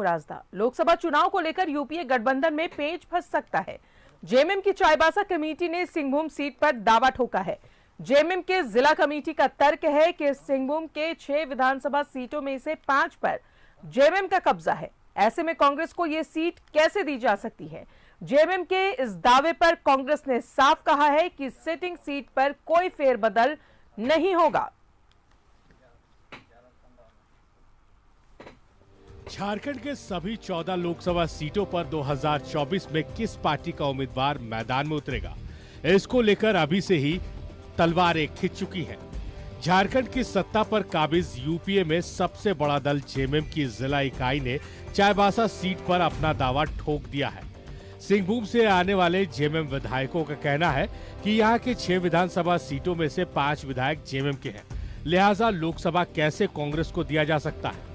राजदा लोकसभा चुनाव को लेकर यूपीए गठबंधन में पेंच फंस सकता है। जेएमएम की चाईबासा कमेटी ने सिंहभूम सीट पर दावा ठोका है। जेएमएम के जिला कमेटी का तर्क है कि सिंहभूम के 6 विधानसभा सीटों में से 5 पर जेएमएम का कब्जा है। ऐसे में कांग्रेस को यह सीट कैसे दी जा सकती है? जेएमएम के इस दावे पर कांग्रेस ने साफ कहा है कि सिटिंग सीट पर कोई फेरबदल नहीं होगा। झारखंड के सभी 14 लोकसभा सीटों पर 2024 में किस पार्टी का उम्मीदवार मैदान में उतरेगा, इसको लेकर अभी से ही तलवारें खिंच चुकी हैं। झारखंड की सत्ता पर काबिज यूपीए में सबसे बड़ा दल जेएमएम की जिला इकाई ने चाईबासा सीट पर अपना दावा ठोक दिया है। सिंहभूम से आने वाले जेएमएम विधायकों का कहना है कि यहाँ के 6 विधानसभा सीटों में से 5 विधायक जेएमएम के हैं, लिहाजा लोकसभा कैसे कांग्रेस को दिया जा सकता है।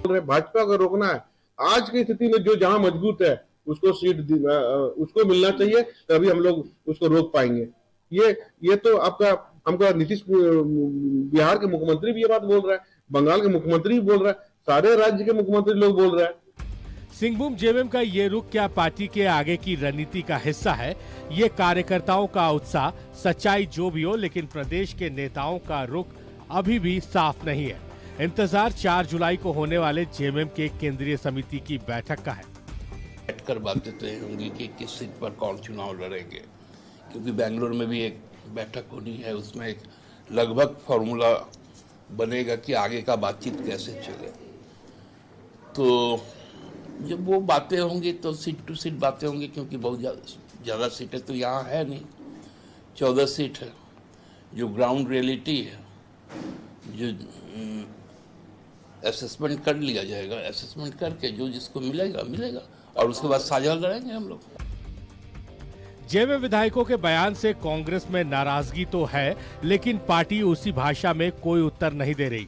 भाजपा को रोकना है। आज की स्थिति में जो जहां मजबूत है उसको सीट उसको मिलना चाहिए, तभी हम लोग उसको रोक पाएंगे। ये तो आपका हमको नीतीश बिहार के मुख्यमंत्री भी ये बात बोल रहा है, बंगाल के मुख्यमंत्री भी बोल रहा है, सारे राज्य के मुख्यमंत्री लोग बोल रहे हैं। सिंहभूम जेएमएम का ये रुख क्या पार्टी के आगे की रणनीति का हिस्सा है? ये कार्यकर्ताओं का उत्साह, सच्चाई जो भी हो, लेकिन प्रदेश के नेताओं का रुख अभी भी साफ नहीं है। इंतजार 4 जुलाई को होने वाले जेएमएम के केंद्रीय समिति की बैठक का है। बैठकर बातें तय होंगी कि किस सीट पर कौन चुनाव लड़ेंगे, क्योंकि बेंगलुरु में भी एक बैठक होनी है। उसमें एक लगभग फॉर्मूला बनेगा कि आगे का बातचीत कैसे चले। तो जब वो बातें होंगी तो सीट टू सीट बातें होंगी, क्योंकि बहुत ज़्यादा सीटें तो यहाँ है नहीं, 14 सीट है। जो ग्राउंड रियलिटी है, जो असेसमेंट कर लिया जाएगा, असेसमेंट करके जो जिसको मिलेगा मिलेगा, और उसके बाद साझा लड़ेंगे हम लोग। जेएमएम विधायकों के बयान से कांग्रेस में नाराजगी तो है, लेकिन पार्टी उसी भाषा में कोई उत्तर नहीं दे रही।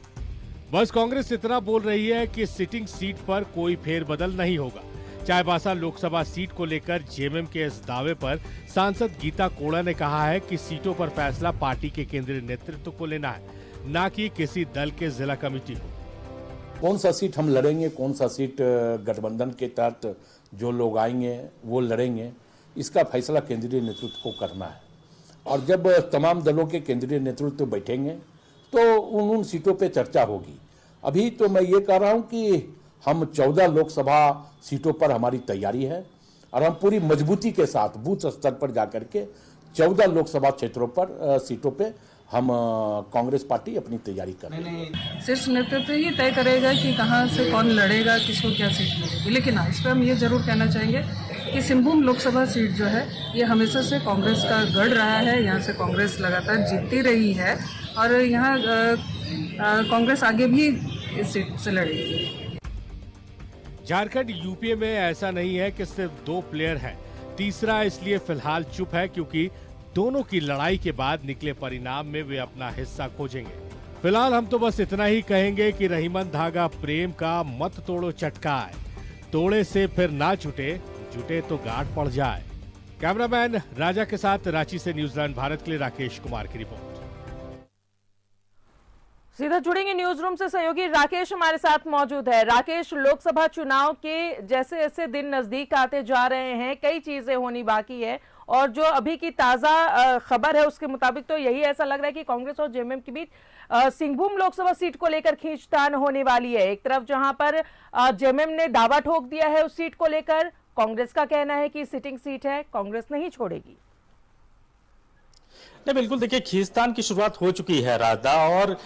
बस कांग्रेस इतना बोल रही है कि सिटिंग सीट पर कोई फेरबदल नहीं होगा। चाईबासा लोकसभा सीट को लेकर जेएमएम के इस दावे पर सांसद गीता कोड़ा ने कहा है कि सीटों पर फैसला पार्टी के केंद्रीय नेतृत्व को लेना है, न कि किसी दल के जिला कमेटी को। कौन सा सीट हम लड़ेंगे, कौन सा सीट गठबंधन के तहत जो लोग आएंगे वो लड़ेंगे, इसका फैसला केंद्रीय नेतृत्व को करना है। और जब तमाम दलों के केंद्रीय नेतृत्व बैठेंगे तो उन सीटों पे चर्चा होगी। अभी तो मैं ये कह रहा हूँ कि हम 14 लोकसभा सीटों पर हमारी तैयारी है और हम पूरी मजबूती के साथ बूथ स्तर पर जाकर के 14 लोकसभा क्षेत्रों पर सीटों पे हम कांग्रेस पार्टी अपनी तैयारी कर रही है। शीर्ष नेतृत्व ही तय करेगा कि कहां से कौन लड़ेगा, किसको क्या सीट मिलेगी। लेकिन इस पर हम ये जरूर कहना चाहेंगे कि सिंहभूम लोकसभा सीट जो है ये हमेशा से कांग्रेस का गढ़ रहा है। यहाँ से कांग्रेस लगातार जीतती रही है और यहाँ कांग्रेस आगे भी इस सीट से लड़ेगी। झारखंड यूपीए में ऐसा नहीं है कि सिर्फ 2 प्लेयर हैं। तीसरा इसलिए फिलहाल चुप है क्योंकि दोनों की लड़ाई के बाद निकले परिणाम में वे अपना हिस्सा खोजेंगे। फिलहाल हम तो बस इतना ही कहेंगे कि रहीमन धागा प्रेम का मत तोड़ो चटकाए, तोड़े से फिर ना छूटे, जुटे तो गांठ पड़ जाए। कैमरामैन राजा के साथ रांची से न्यूजीलैंड भारत के लिए राकेश कुमार की रिपोर्ट। सीधा जुड़ेंगे न्यूज रूम से, सहयोगी राकेश हमारे साथ मौजूद है। राकेश, लोकसभा चुनाव के जैसे जैसे दिन नजदीक आते जा रहे हैं, कई चीजें होनी बाकी है और जो अभी की ताजा खबर है उसके मुताबिक तो यही ऐसा लग रहा है कि कांग्रेस और जेएमएम के बीच सिंहभूम लोकसभा सीट को लेकर खींचतान होने वाली है। एक तरफ जहां पर जेएमएम ने दावा ठोक दिया है उस सीट को लेकर, कांग्रेस का कहना है कि सिटिंग सीट है, कांग्रेस नहीं छोड़ेगी। नहीं, बिल्कुल देखिए, खींचतान की शुरुआत हो चुकी है राधा, और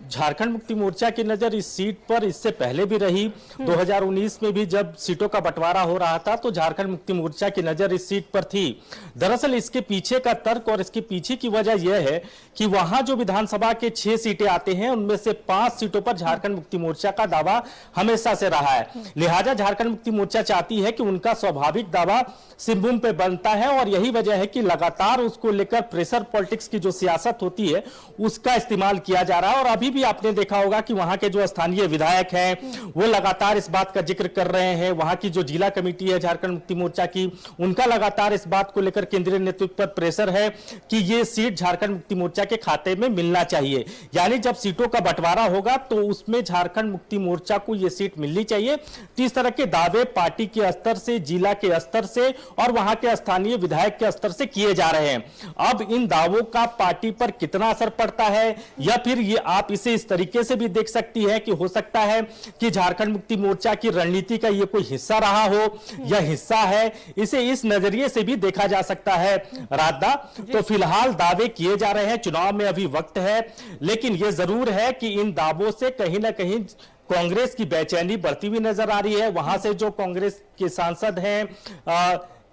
झारखंड मुक्ति मोर्चा की नजर इस सीट पर इससे पहले भी रही। 2019 में भी जब सीटों का बंटवारा हो रहा था तो झारखंड मुक्ति मोर्चा की नजर इस सीट पर थी। दरअसल इसके पीछे का तर्क और इसके पीछे की वजह यह है कि वहां जो विधानसभा के 6 सीटें आते हैं उनमें से 5 सीटों पर झारखंड मुक्ति मोर्चा का दावा हमेशा से रहा है। लिहाजा झारखंड मुक्ति मोर्चा चाहती है कि उनका स्वाभाविक दावा सिंहभूम पे बनता है, और यही वजह है कि लगातार उसको लेकर प्रेशर पॉलिटिक्स की जो सियासत होती है उसका इस्तेमाल किया जा रहा है। और अभी अभी भी आपने देखा होगा कि वहां के जो स्थानीय विधायक हैं वो लगातार इस बात का जिक्र कर रहे हैं। वहां की जो जिला कमेटी है झारखंड मुक्ति मोर्चा की, उनका लगातार इस बात को लेकर केंद्रीय नेतृत्व पर प्रेशर है कि ये सीट झारखंड मुक्ति मोर्चा के खाते में मिलना चाहिए। यानी जब सीटों का बंटवारा होगा तो उसमें झारखंड मुक्ति मोर्चा को यह सीट मिलनी चाहिए। तो इस तरह के दावे पार्टी के स्तर से, जिला के स्तर से और वहां के स्थानीय विधायक के स्तर से किए जा रहे हैं। अब इन दावों का पार्टी पर कितना असर पड़ता है, या फिर ये आप इसे इस तरीके से भी देख सकती है कि हो सकता है कि झारखंड मुक्ति मोर्चा की रणनीति का ये कोई हिस्सा रहा हो या हिस्सा है, इसे इस नजरिए से भी देखा जा सकता है। राधा, तो फिलहाल दावे किए जा रहे हैं, चुनाव में अभी वक्त है, लेकिन यह जरूर है कि इन दावों से कहीं ना कहीं कांग्रेस की बेचैनी बढ़ती हुई नजर आ रही है। वहां से जो कांग्रेस के सांसद हैं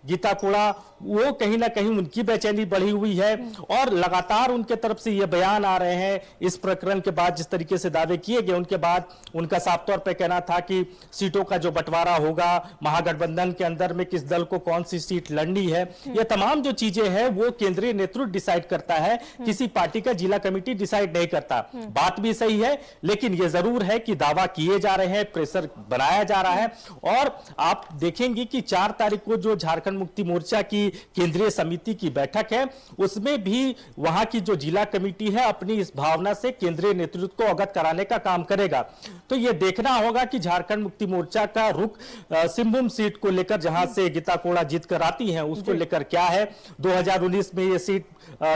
गीता कोड़ा, वो कहीं ना कहीं उनकी बेचैनी बढ़ी हुई है और लगातार उनके तरफ से ये बयान आ रहे हैं। इस प्रकरण के बाद जिस तरीके से दावे किए गए, उनके बाद उनका साफ तौर पर कहना था कि सीटों का जो बंटवारा होगा, महागठबंधन के अंदर में किस दल को कौन सी सीट लड़नी है, ये तमाम जो चीजें हैं वो केंद्रीय नेतृत्व डिसाइड करता है, किसी पार्टी का जिला कमेटी डिसाइड नहीं करता। बात भी सही है, लेकिन यह जरूर है कि दावा किए जा रहे हैं, प्रेशर बनाया जा रहा है। और आप देखेंगे कि 4 तारीख को जो झारखंड मुक्ति मोर्चा की केंद्रीय समिति की बैठक है, उसमें भी वहां की जो जिला कमेटी है अपनी इस भावना से केंद्रीय नेतृत्व को अवगत कराने का काम करेगा। तो यह देखना होगा कि झारखंड मुक्ति मोर्चा का रुख सिंहभूम सीट को लेकर, जहां से गीता कोड़ा जीत कर आती हैं, उसको लेकर क्या है। 2019 में यह सीट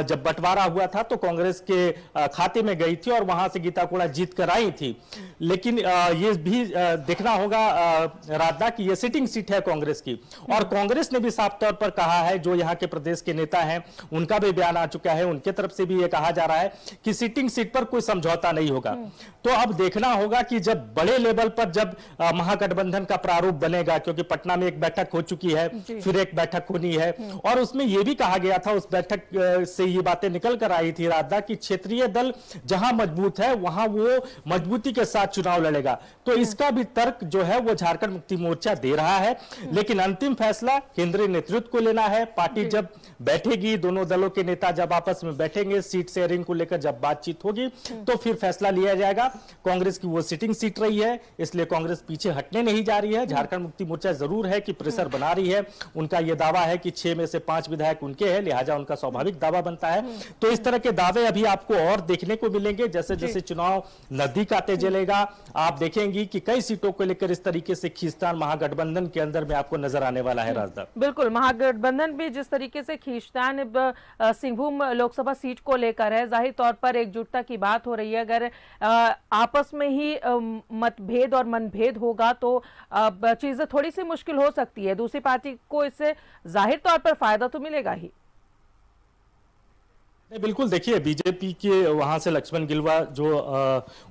जब बंटवारा हुआ था तो कांग्रेस के खाते में गई थी और वहां से गीता कोड़ा जीत कर आई थी। लेकिन यह भी देखना होगा राधा कि यह सिटिंग सीट है कांग्रेस की, और कांग्रेस ने भी साफ तौर पर कहा है, जो यहाँ के प्रदेश के नेता हैं उनका भी बयान आ चुका है, उनके तरफ से भी यह कहा जा रहा है कि सिटिंग सीट पर कोई समझौता नहीं होगा। तो अब देखना होगा कि जब बड़े लेवल पर जब महागठबंधन का प्रारूप बनेगा, क्योंकि पटना में एक बैठक हो चुकी है, फिर एक बैठक होनी है, और उसमें यह भी कहा गया था, उस बैठक से ये बातें निकल कर आई थी राधा, कि क्षेत्रीय दल जहां मजबूत है वहां वो मजबूती के साथ चुनाव लड़ेगा। तो इसका भी तर्क जो है वो झारखंड मुक्ति मोर्चा दे रहा है, लेकिन अंतिम फैसला केंद्रीय नेतृत्व को लेना है। पार्टी जब बैठेगी, दोनों दलों के नेता जब आपस में बैठेंगे, सीट शेयरिंग को लेकर जब बातचीत होगी तो फिर फैसला लिया जाएगा। कांग्रेस की वो सिटिंग सीट रही है, इसलिए कांग्रेस पीछे हटने नहीं जा रही है। झारखंड मुक्ति मोर्चा जरूर है कि प्रेशर बना रही है, उनका यह दावा है कि 6 में से 5 विधायक उनके हैं, लिहाजा उनका स्वाभाविक दावा बनता है। तो इस तरह के दावे अभी आपको और देखने को मिलेंगे जैसे जैसे चुनाव नजदीक आते चलेगा। आप देखेंगे कि कई सीटों को लेकर इस तरीके से खींचतान महागठबंधन के अंदर में आपको नजर आने वाला है। राजदा, बिल्कुल, महागठबंधन भी जिस तरीके से खींचतान सिंहभूम लोकसभा सीट को लेकर है, जाहिर तौर पर एकजुटता की बात हो रही है। अगर आपस में ही मतभेद और मनभेद होगा तो चीजें थोड़ी सी मुश्किल हो सकती है। दूसरी पार्टी को इससे जाहिर तौर पर फायदा तो मिलेगा ही। बिल्कुल, देखिए बीजेपी के वहां से लक्ष्मण गिलवा जो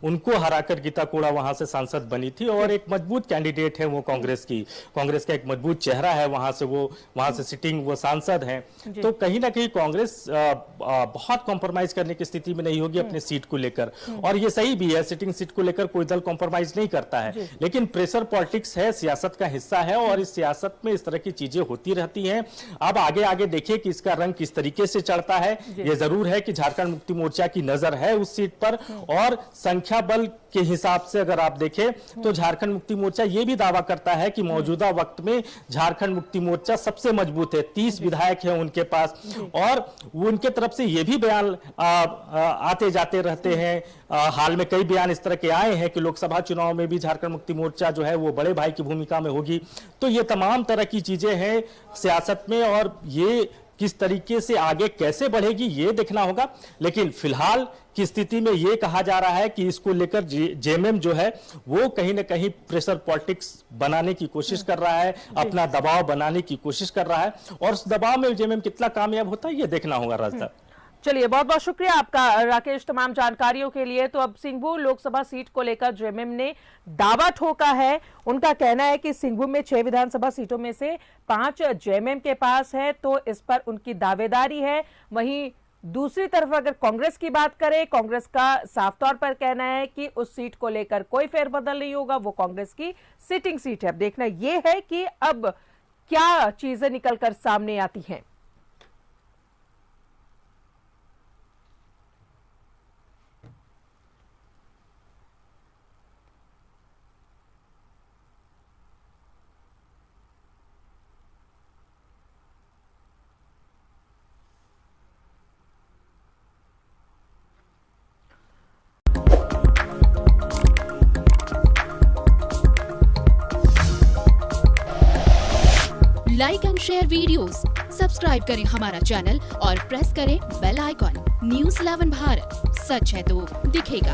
उनको हराकर गीता कोड़ा वहां से सांसद बनी थी, और एक मजबूत कैंडिडेट है वो कांग्रेस का एक मजबूत चेहरा है, वहां से सिटिंग वो सांसद हैं। तो कहीं ना कहीं कांग्रेस बहुत कॉम्प्रोमाइज करने की स्थिति में नहीं होगी अपने सीट को लेकर, और ये सही भी है, सिटिंग सीट को लेकर कोई दल कॉम्प्रोमाइज नहीं करता है। लेकिन प्रेशर पॉलिटिक्स है, सियासत का हिस्सा है, और इस सियासत में इस तरह की चीजें होती रहती हैं। अब आगे देखिए कि इसका रंग किस तरीके से चढ़ता है। ये जरूर है कि झारखंड मुक्ति मोर्चा की नजर है उस सीट पर, और संख्या बल के हिसाब से अगर आप देखें तो झारखंड मुक्ति मोर्चा ये भी दावा करता है कि मौजूदा वक्त में झारखंड मुक्ति मोर्चा सबसे मजबूत है। 30 विधायक हैं उनके पास, और उनके तरफ से ये भी बयान आते जाते रहते हैं। हाल में कई बयान इस तरह के आए हैं कि लोकसभा चुनाव में भी झारखंड मुक्ति मोर्चा जो है वो बड़े भाई की भूमिका में होगी। तो ये तमाम तरह की चीजें हैं सियासत में, और ये किस तरीके से आगे कैसे बढ़ेगी ये देखना होगा। लेकिन फिलहाल की स्थिति में यह कहा जा रहा है कि इसको लेकर जेएमएम जो है वो कहीं ना कहीं प्रेशर पॉलिटिक्स बनाने की कोशिश कर रहा है, अपना दबाव बनाने की कोशिश कर रहा है, और उस दबाव में जेएमएम कितना कामयाब होता है ये देखना होगा। राजदा, चलिए, बहुत बहुत शुक्रिया आपका राकेश तमाम जानकारियों के लिए। तो अब सिंहभूम लोकसभा सीट को लेकर जेएमएम ने दावा ठोका है। उनका कहना है कि सिंहभूम में 6 विधानसभा सीटों में से 5 जेएमएम के पास है, तो इस पर उनकी दावेदारी है। वहीं दूसरी तरफ अगर कांग्रेस की बात करें, कांग्रेस का साफ तौर पर कहना है कि उस सीट को लेकर कोई फेरबदल नहीं होगा, वो कांग्रेस की सिटिंग सीट है। अब देखना यह है कि अब क्या चीजें निकलकर सामने आती हैं। Like and share videos, subscribe करें हमारा चैनल और प्रेस करें बेल आइकॉन। News 11 भारत, सच है तो दिखेगा।